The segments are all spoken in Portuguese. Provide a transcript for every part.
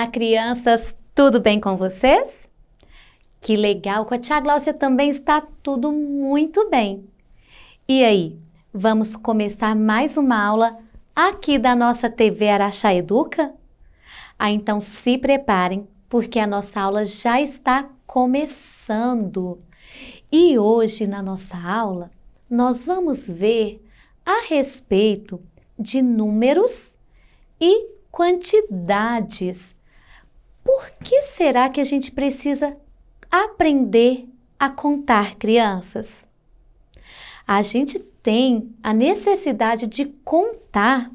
Olá, crianças! Tudo bem com vocês? Que legal! Com a tia Gláucia também está tudo muito bem. E aí, vamos começar mais uma aula aqui da nossa TV Araxá Educa? Então se preparem, porque a nossa aula já está começando. E hoje, na nossa aula, nós vamos ver a respeito de números e quantidades. Por que será que a gente precisa aprender a contar, crianças? A gente tem a necessidade de contar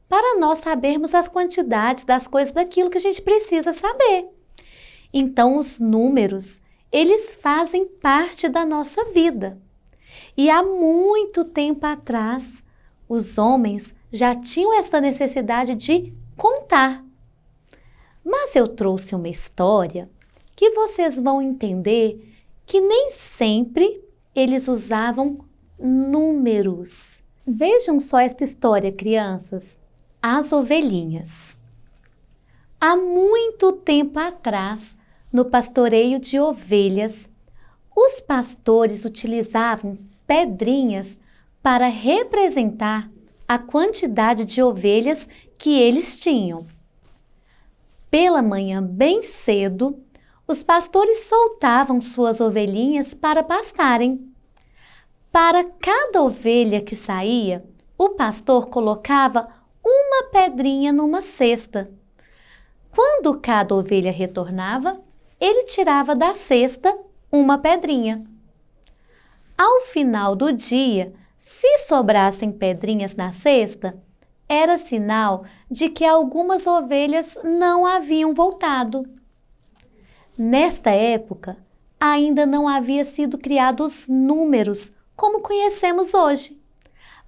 para nós sabermos as quantidades das coisas daquilo que a gente precisa saber. Então, os números, eles fazem parte da nossa vida. E há muito tempo atrás, os homens já tinham essa necessidade de contar. Mas eu trouxe uma história que vocês vão entender que nem sempre eles usavam números. Vejam só esta história, crianças. As ovelhinhas. Há muito tempo atrás, no pastoreio de ovelhas, os pastores utilizavam pedrinhas para representar a quantidade de ovelhas que eles tinham. Pela manhã, bem cedo, os pastores soltavam suas ovelhinhas para pastarem. Para cada ovelha que saía, o pastor colocava uma pedrinha numa cesta. Quando cada ovelha retornava, ele tirava da cesta uma pedrinha. Ao final do dia, se sobrassem pedrinhas na cesta, era sinal de que algumas ovelhas não haviam voltado. Nesta época, ainda não havia sido criados números como conhecemos hoje,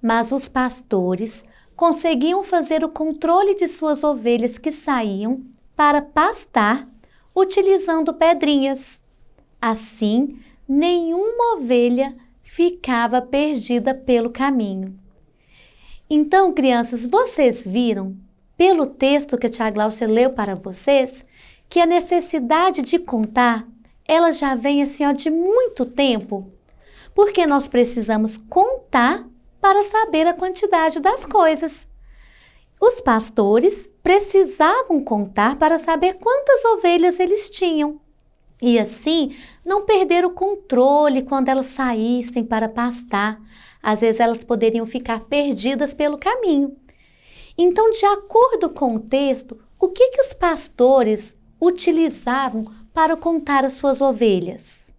mas os pastores conseguiam fazer o controle de suas ovelhas que saíam para pastar utilizando pedrinhas. Assim, nenhuma ovelha ficava perdida pelo caminho. Então, crianças, vocês viram, pelo texto que a tia Gláucia leu para vocês, que a necessidade de contar, ela já vem assim, de muito tempo, porque nós precisamos contar para saber a quantidade das coisas. Os pastores precisavam contar para saber quantas ovelhas eles tinham. E assim, não perder o controle quando elas saíssem para pastar. Às vezes elas poderiam ficar perdidas pelo caminho. Então, de acordo com o texto, o que os pastores utilizavam para contar as suas ovelhas?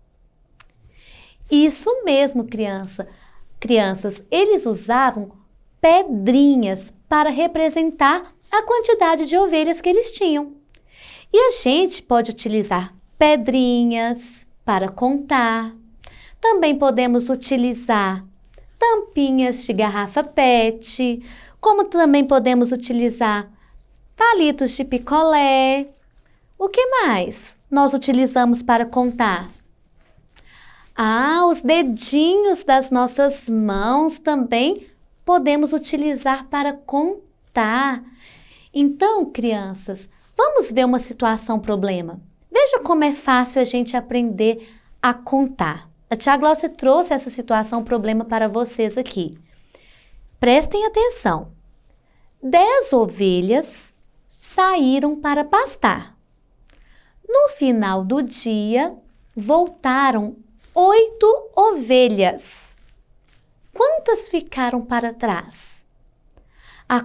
Isso mesmo, crianças, eles usavam pedrinhas para representar a quantidade de ovelhas que eles tinham. E a gente pode utilizar pedrinhas para contar. Também podemos utilizar tampinhas de garrafa PET, como também podemos utilizar palitos de picolé. O que mais nós utilizamos para contar? Os dedinhos das nossas mãos também podemos utilizar para contar. Então, crianças, vamos ver uma situação-problema. Veja como é fácil a gente aprender a contar. A tia Gláucia trouxe essa situação-problema para vocês aqui. Prestem atenção. 10 ovelhas saíram para pastar. No final do dia, voltaram 8 ovelhas. Quantas ficaram para trás?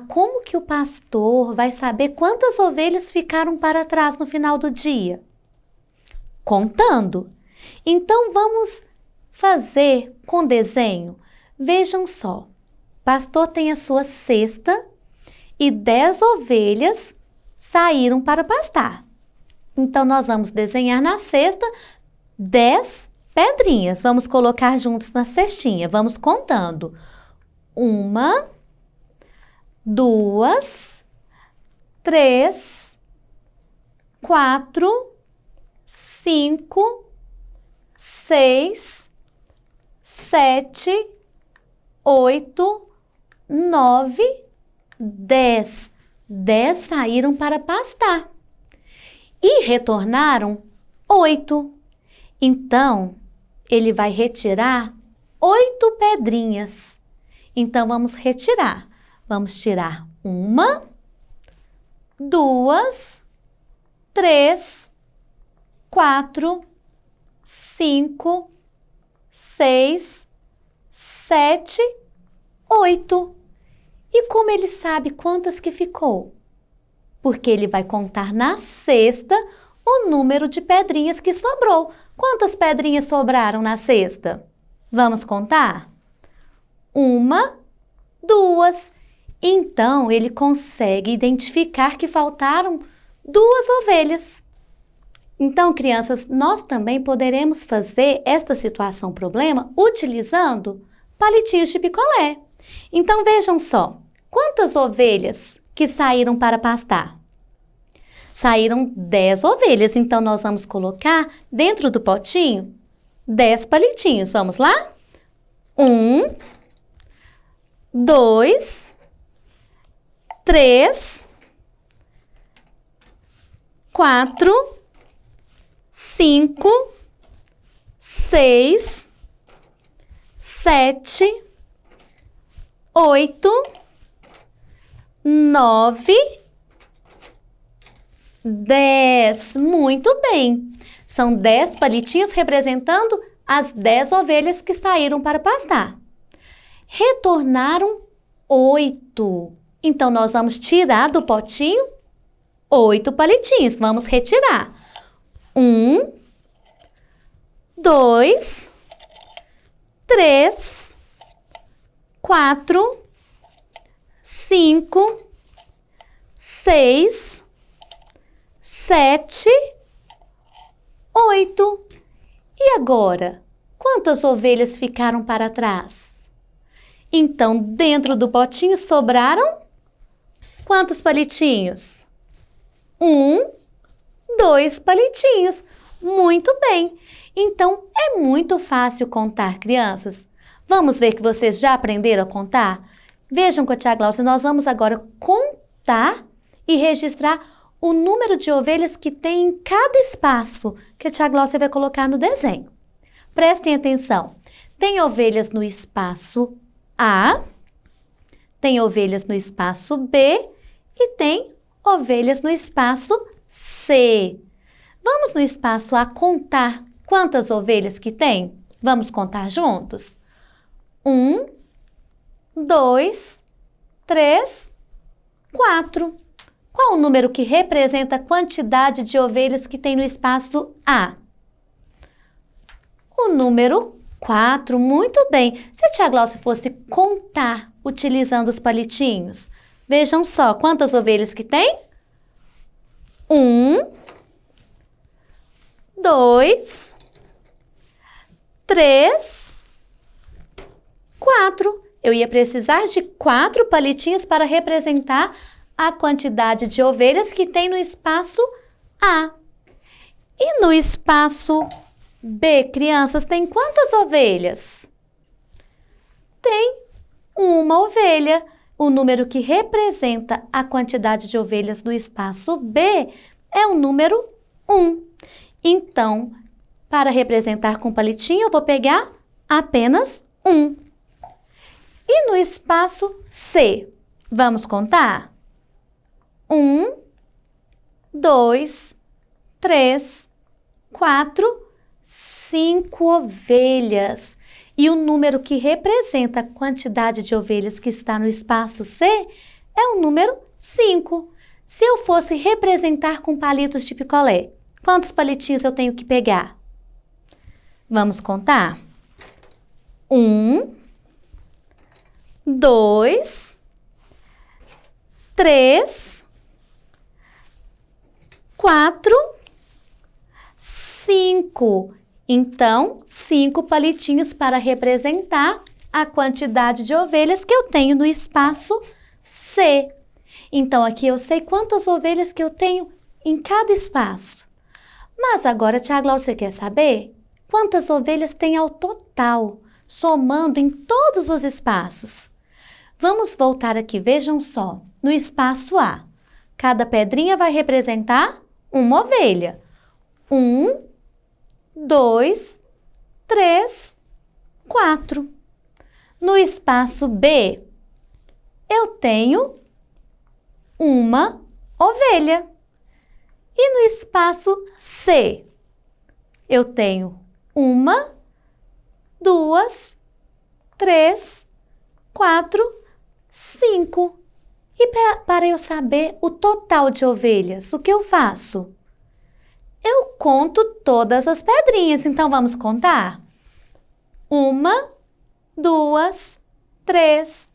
Como que o pastor vai saber quantas ovelhas ficaram para trás no final do dia? Contando. Então, vamos fazer com desenho. Vejam só, o pastor tem a sua cesta e 10 ovelhas saíram para pastar. Então, nós vamos desenhar na cesta 10 pedrinhas. Vamos colocar juntos na cestinha. Vamos contando. 1, 2, 3, 4, 5, 6, 7, 8, 9, 10. 10 saíram para pastar. E retornaram 8. Então, ele vai retirar 8 pedrinhas. Então, vamos retirar. Vamos tirar 1, 2, 3, 4, 5, 6, 7, 8. E como ele sabe quantas que ficou? Porque ele vai contar na cesta o número de pedrinhas que sobrou. Quantas pedrinhas sobraram na cesta? Vamos contar? 1, 2. Então, ele consegue identificar que faltaram 2 ovelhas. Então, crianças, nós também poderemos fazer esta situação problema utilizando palitinhos de picolé. Então, vejam só, quantas ovelhas que saíram para pastar? Saíram 10 ovelhas, então nós vamos colocar dentro do potinho 10 palitinhos. Vamos lá? 1, 2, 3, 4, 5, 6, 7, 8, 9, 10. Muito bem. São 10 palitinhos representando as 10 ovelhas que saíram para pastar. Retornaram 8. Então, nós vamos tirar do potinho 8 palitinhos. Vamos retirar. 1, 2, 3, 4, 5, 6, 7, 8. E agora? Quantas ovelhas ficaram para trás? Então, dentro do potinho sobraram quantos palitinhos? 1, 2 palitinhos. Muito bem. Então, é muito fácil contar, crianças. Vamos ver que vocês já aprenderam a contar? Vejam com a tia Gláucia, nós vamos agora contar e registrar o número de ovelhas que tem em cada espaço que a tia Gláucia vai colocar no desenho. Prestem atenção. Tem ovelhas no espaço A, tem ovelhas no espaço B e tem ovelhas no espaço C. Vamos no espaço A contar quantas ovelhas que tem? Vamos contar juntos? 1, 2, 3, 4. Qual o número que representa a quantidade de ovelhas que tem no espaço A? O número 4. Muito bem. Se a tia Gláucia fosse contar utilizando os palitinhos, vejam só quantas ovelhas que tem? 1, 2, 3, 4. Eu ia precisar de 4 palitinhos para representar a quantidade de ovelhas que tem no espaço A. E no espaço B, crianças, tem quantas ovelhas? Tem uma ovelha. O número que representa a quantidade de ovelhas do espaço B é o número 1. Então, para representar com palitinho, eu vou pegar apenas 1. E no espaço C, vamos contar? 1, 2, 3, 4, 5 ovelhas. E o número que representa a quantidade de ovelhas que está no espaço C é o número 5. Se eu fosse representar com palitos de picolé, quantos palitinhos eu tenho que pegar? Vamos contar? 1, 2, 3, 4, 5. Então, 5 palitinhos para representar a quantidade de ovelhas que eu tenho no espaço C. Então, aqui eu sei quantas ovelhas que eu tenho em cada espaço. Mas agora, tia Gláucia, você quer saber quantas ovelhas tem ao total, somando em todos os espaços? Vamos voltar aqui, vejam só, no espaço A. Cada pedrinha vai representar uma ovelha. 1, 2, 3, 4. No espaço B, eu tenho uma ovelha. E no espaço C, eu tenho 1, 2, 3, 4, 5. E para eu saber o total de ovelhas, o que eu faço? Eu conto todas as pedrinhas, então vamos contar? 1, 2, 3,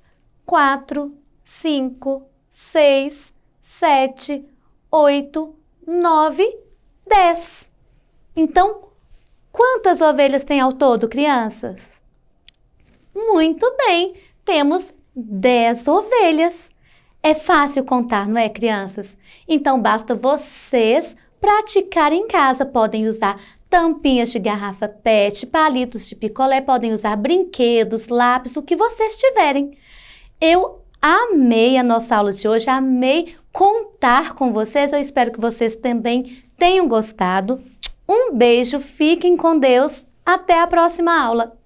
4, 5, 6, 7, 8, 9, 10. Então, quantas ovelhas tem ao todo, crianças? Muito bem, temos 10 ovelhas. É fácil contar, não é, crianças? Então, basta vocês praticarem em casa. Podem usar tampinhas de garrafa PET, palitos de picolé, podem usar brinquedos, lápis, o que vocês tiverem. Eu amei a nossa aula de hoje, amei contar com vocês. Eu espero que vocês também tenham gostado. Um beijo, fiquem com Deus. Até a próxima aula.